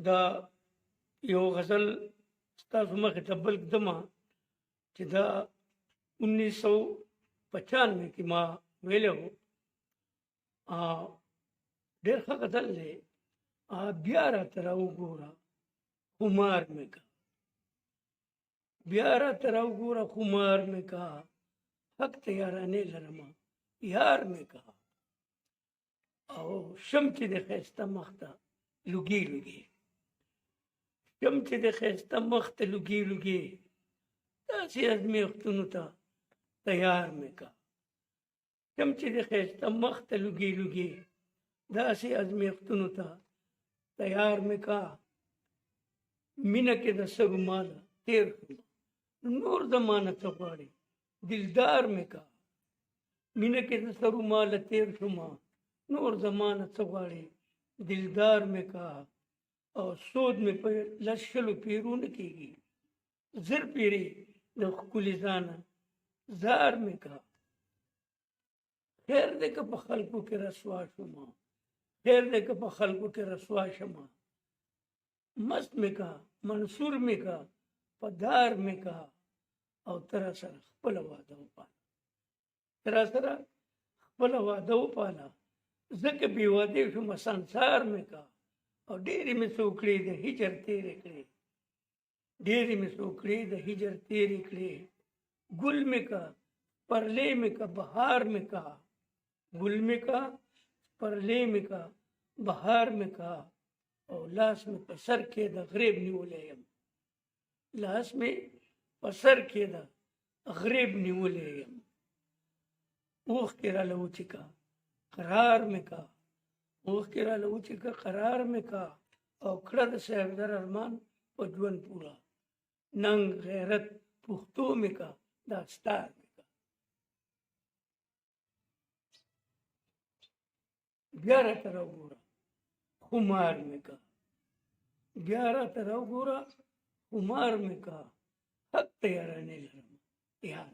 دا یو غزل ستاسو مخې ته بل ږدمه چې دا 1995 کې ما ویلی وو. ډېر ښه غزل دی. بیا راته راوګوره خمار مې کا، بیا راته راوګوره خمار مې کا، حق ته یارانې لرمه یار مې کا. او شم چې د ښایسته مخ ته لوګي لوګي، شم چې د ښایسته مخ ته لوګي لوګي، داسې ازمېښتونو ته تیار مې کا. شم چې د ښایسته مخ ته لوګي لوګي، داسې ازمېښتونو ته تیار مې کا. مینه کې د سرو ماله تیر شوم، نور زمانه څه غواړې دلدار مې کا. مینه کې د سرو ماله تیر شوم، نور زمانه څه غواړې دلدار مې کا. او سود مې په لس شلو پیرو نه کېږي، زر پیرې د ښکلي ځانه زار مې کا. خیر دی که په خلکو کې رسوا شومه، خیر دی که په خلکو کې رسوا شمه. مست مې کا منصور مې کا په دار مې کا. او تر سره خپله واده وپاله، تر سره خپله واده وپاله. ځکه بې وادې شومه سنسار مې کا. او ډېرې مې څه وکړې د هجر تېرې کړې، ډېرې مې څه وکړې د هجر تېرې کړې. ګل مې کا پرلې مې کا بهار مې کا، ګل مې کا پرلې مې کا بهار مې کا. او لاس مې په سر کې د غریب نیولی یم، لاس مې په سر کې د غریب نیولی یم. اوښکې راله وچېکه قرار مې کا، اوښکې راله وچېکه قرار مې کا. او کړه د صاحبزر ارمان په ژوند پوره، ننګ غیرت پښتو مې کا دا ستار مې کا. بیا راته راوګوره خمار مې کا، بیا راته راوګوره خمار مې کا، حق ته یارانې لرم یار.